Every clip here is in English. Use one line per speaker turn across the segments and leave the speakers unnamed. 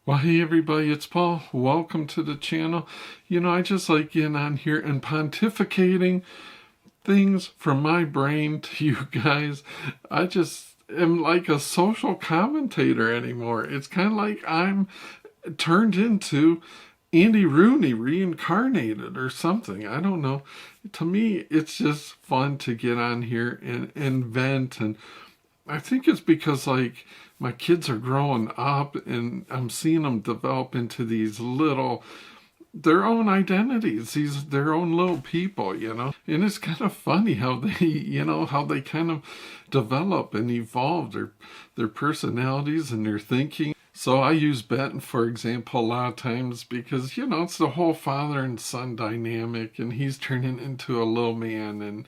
Well, hey everybody, it's Paul. Welcome to the channel. I just like getting on here and pontificating things from my brain to you guys. I just am like a social commentator anymore. It's kind of like I'm turned into Andy Rooney reincarnated or something. I don't know. To me, it's just fun to get on here and vent. And I think it's because like my kids are growing up and I'm seeing them develop into these little, their own identities, their own little people. And it's kind of funny how they kind of develop and evolve their personalities and their thinking. So I use Benton, for example, a lot of times because, it's the whole father and son dynamic, and he's turning into a little man. And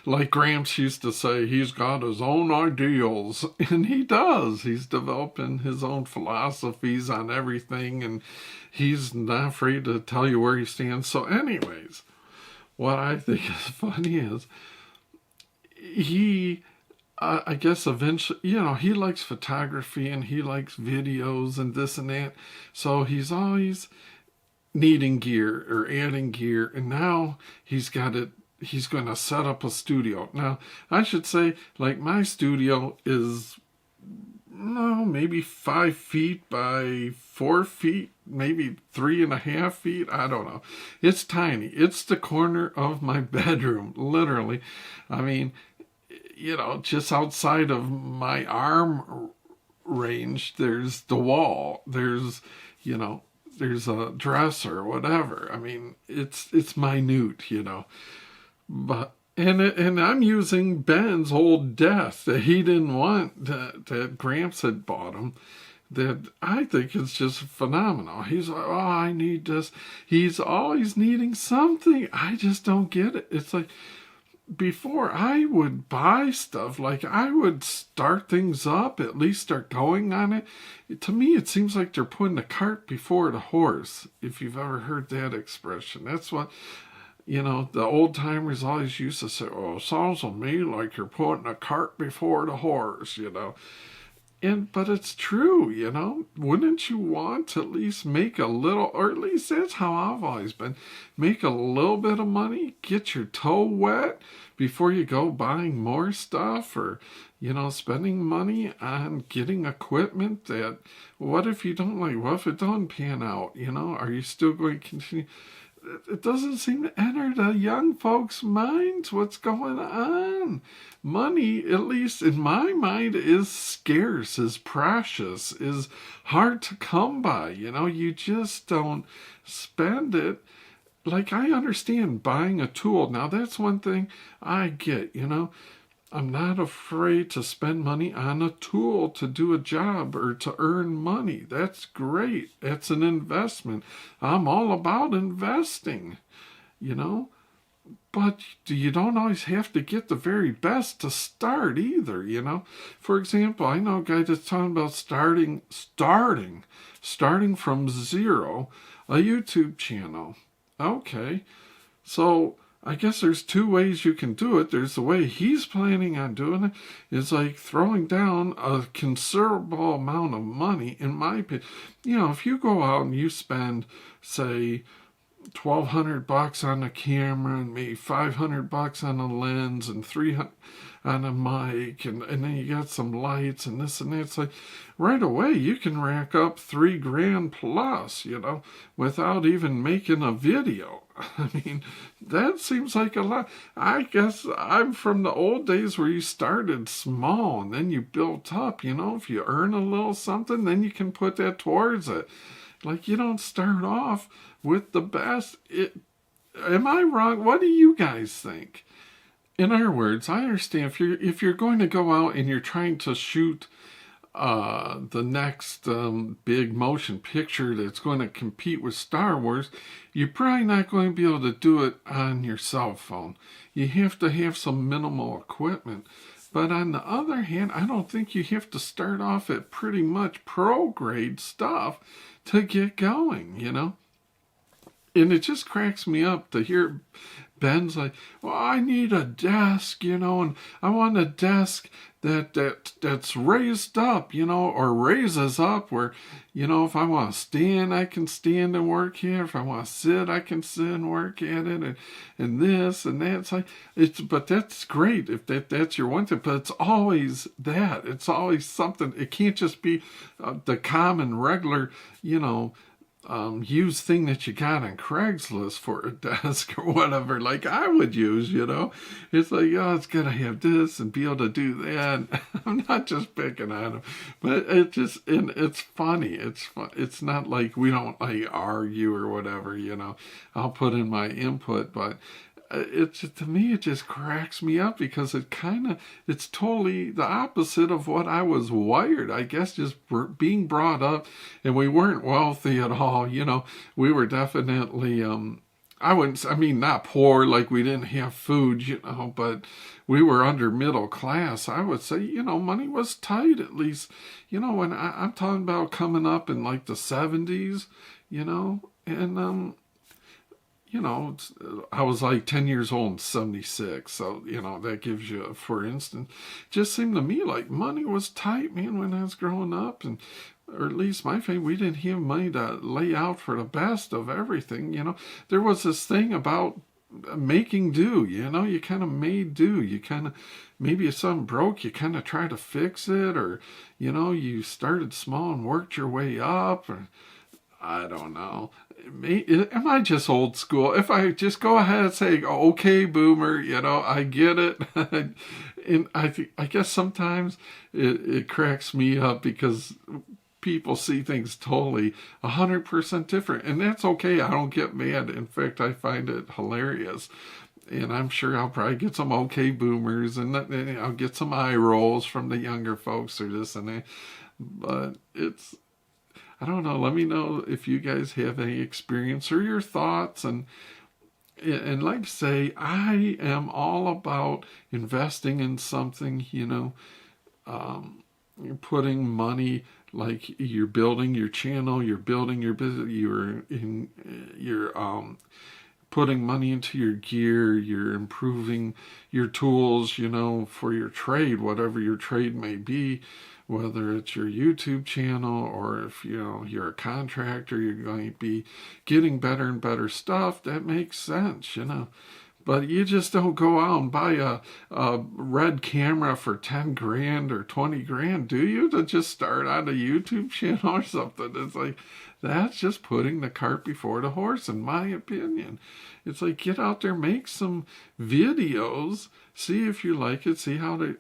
like Gramps used to say, he's got his own ideals, and he does. He's developing his own philosophies on everything, and he's not afraid to tell you where he stands. So anyways, what I think is funny is I guess eventually, he likes photography and he likes videos and this and that. So he's always needing gear or adding gear. And now he's going to set up a studio. Now, I should say, like, my studio is, maybe 5 feet by 4 feet, maybe 3.5 feet. I don't know. It's tiny. It's the corner of my bedroom, literally. I mean, just outside of my arm range, there's the wall. There's a dresser, whatever. I mean, it's minute, But and I'm using Ben's old desk that he didn't want, that Gramps had bought him. That I think is just phenomenal. He's like, oh, I need this. He's always needing something. I just don't get it. It's like, before I would buy stuff, like I would start things up, at least start going on it. To me, it seems like they're putting the cart before the horse, if you've ever heard that expression. That's what, the old timers always used to say, oh, it sounds to me like you're putting a cart before the horse, But it's true, Wouldn't you want to at least make a little, or at least that's how I've always been, make a little bit of money, get your toe wet before you go buying more stuff or, spending money on getting equipment that, what if you don't like, what if it doesn't pan out, Are you still going to continue? It doesn't seem to enter the young folks' minds what's going on. Money, at least in my mind, is scarce, is precious, is hard to come by. You just don't spend it. Like, I understand buying a tool. Now, that's one thing I get, I'm not afraid to spend money on a tool to do a job or to earn money. That's great. That's an investment. I'm all about investing, But you don't always have to get the very best to start either, For example, I know a guy that's talking about starting from zero, a YouTube channel. Okay, so I guess there's 2 ways you can do it. There's the way he's planning on doing it, is like throwing down a considerable amount of money, in my opinion. If you go out and you spend, say, $1,200 on a camera and maybe $500 on a lens and $300 on a mic, and then you got some lights and this and that. It's like right away you can rack up $3,000 plus, without even making a video. I mean, that seems like a lot. I guess I'm from the old days where you started small and then you built up. If you earn a little something, then you can put that towards it. Like, you don't start off with the best. Am I wrong? What do you guys think? In other words, I understand if you're going to go out and you're trying to shoot the next big motion picture that's going to compete with Star Wars, you're probably not going to be able to do it on your cell phone. You have to have some minimal equipment. But on the other hand, I don't think you have to start off at pretty much pro-grade stuff to get going, And it just cracks me up to hear Ben's like, well, I need a desk, and I want a desk that's raised up, or raises up where, if I want to stand, I can stand and work here. If I want to sit, I can sit and work at it, and this and that. But that's great if that's your one thing. But it's always that. It's always something. It can't just be the common regular, used thing that you got on Craigslist for a desk or whatever, like I would use, It's like, oh, it's got to have this and be able to do that. I'm not just picking on them, but it's funny. It's fun. It's not like we don't like argue or whatever, I'll put in my input, but to me, it just cracks me up because it's totally the opposite of what I was wired. I guess just being brought up, and we weren't wealthy at all. We were definitely, not poor, like we didn't have food, but we were under middle class. I would say, money was tight, at least, when I'm talking about coming up in like the 70s, and, I was like 10 years old in 76. So, that gives you, for instance, just seemed to me like money was tight, man, when I was growing up. Or at least my family, we didn't have money to lay out for the best of everything. There was this thing about making do, you kind of made do. You kind of, maybe if something broke, you kind of try to fix it, or, you started small and worked your way up, or I don't know. Am I just old school? If I just go ahead and say, okay, boomer, I get it. And I guess sometimes it cracks me up because people see things totally 100% different. And that's okay. I don't get mad. In fact, I find it hilarious. And I'm sure I'll probably get some okay boomers, and I'll get some eye rolls from the younger folks or this and that. But I don't know. Let me know if you guys have any experience or your thoughts. And like I say, I am all about investing in something, you're putting money, like you're building your channel, you're building your business, you're putting money into your gear, you're improving your tools, for your trade, whatever your trade may be. Whether it's your YouTube channel or if you're a contractor, you're going to be getting better and better stuff. That makes sense, But you just don't go out and buy a red camera for 10 grand or 20 grand, do you? To just start on a YouTube channel or something. It's like, that's just putting the cart before the horse, in my opinion. It's like, get out there, make some videos, see if you like it, see how to,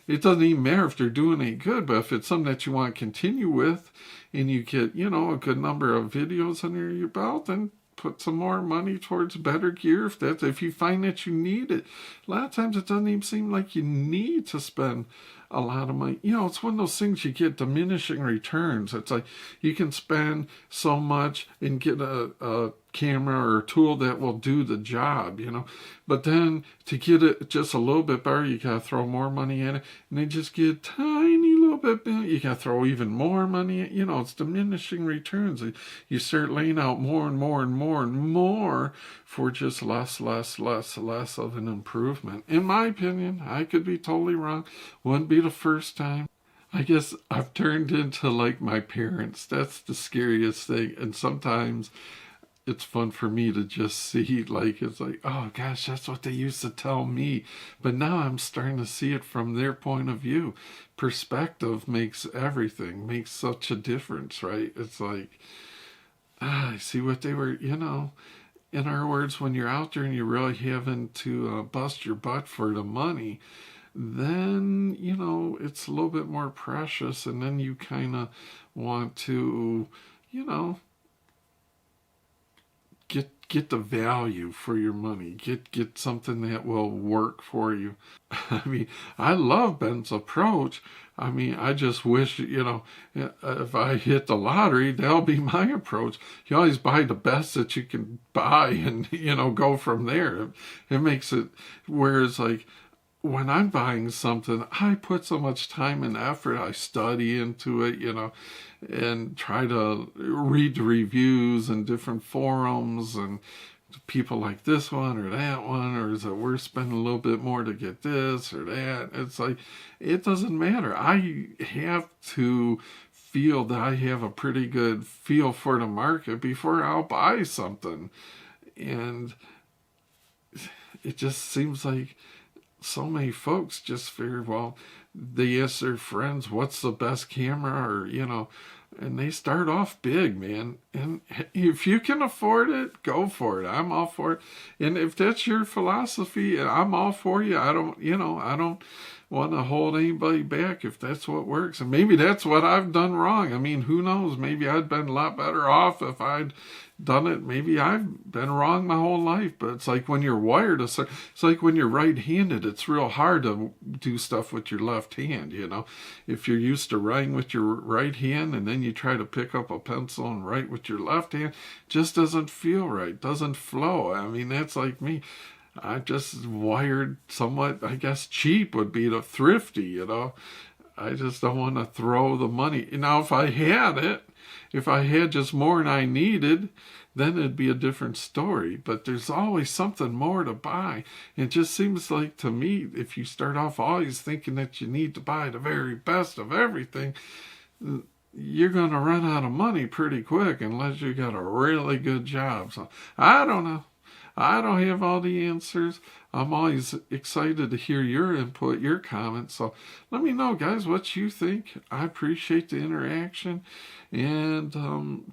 it doesn't even matter if they're doing any good, but if it's something that you want to continue with and you get, a good number of videos under your belt, then put some more money towards better gear if you find that you need it. A lot of times it doesn't even seem like you need to spend a lot of money. It's one of those things you get diminishing returns. It's like you can spend so much and get a camera or a tool that will do the job, But then to get it just a little bit better, you gotta throw more money in it, and then just get a tiny little bit better. You gotta throw even more money in. It's diminishing returns. You start laying out more and more and more and more for just less of an improvement. In my opinion, I could be totally wrong. Wouldn't be the first time. I guess I've turned into like my parents. That's the scariest thing. And sometimes it's fun for me to just see, it's like, oh gosh, that's what they used to tell me. But now I'm starting to see it from their point of view. Perspective makes everything, makes such a difference, right? It's like, I see what they were, in other words, when you're out there and you're really having to bust your butt for the money, then, it's a little bit more precious, and then you kind of want to, get the value for your money. Get something that will work for you. I love Ben's approach. I just wish, if I hit the lottery, that'll be my approach. You always buy the best that you can buy and, go from there. It makes it, whereas like, when I'm buying something, I put so much time and effort. I study into it, and try to read the reviews and different forums and people like this one or that one, or is it worth spending a little bit more to get this or that? It's like, it doesn't matter. I have to feel that I have a pretty good feel for the market before I'll buy something. And it just seems like so many folks just figure, well, they ask their friends, what's the best camera, or, and they start off big, man. And if you can afford it, go for it. I'm all for it. And if that's your philosophy, I'm all for you. I don't want to hold anybody back if that's what works. And maybe that's what I've done wrong. I mean, who knows? Maybe I'd been a lot better off if I'd done it. Maybe I've been wrong my whole life. But it's like when you're wired, it's like when you're right-handed, it's real hard to do stuff with your left hand, If you're used to writing with your right hand and then you try to pick up a pencil and write with your left hand, just doesn't feel right, doesn't flow. I mean, that's like me. I just wired somewhat, I guess cheap would be the thrifty, I just don't want to throw the money. Now, if I had just more than I needed, then it'd be a different story. But there's always something more to buy. It just seems like to me, if you start off always thinking that you need to buy the very best of everything, you're going to run out of money pretty quick unless you got a really good job. So I don't know. I don't have all the answers. I'm always excited to hear your input, your comments. So let me know, guys, what you think. I appreciate the interaction. And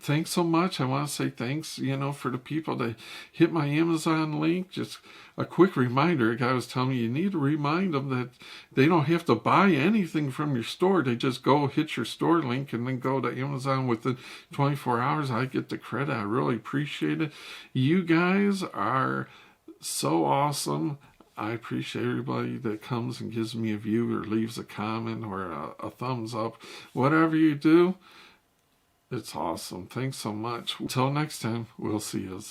thanks so much. I want to say thanks, for the people that hit my Amazon link. Just a quick reminder, a guy was telling me you need to remind them that they don't have to buy anything from your store. They just go hit your store link and then go to Amazon within 24 hours. I get the credit. I really appreciate it. You guys are so awesome. I appreciate everybody that comes and gives me a view or leaves a comment or a thumbs up. Whatever you do, it's awesome. Thanks so much. Until next time, we'll see you.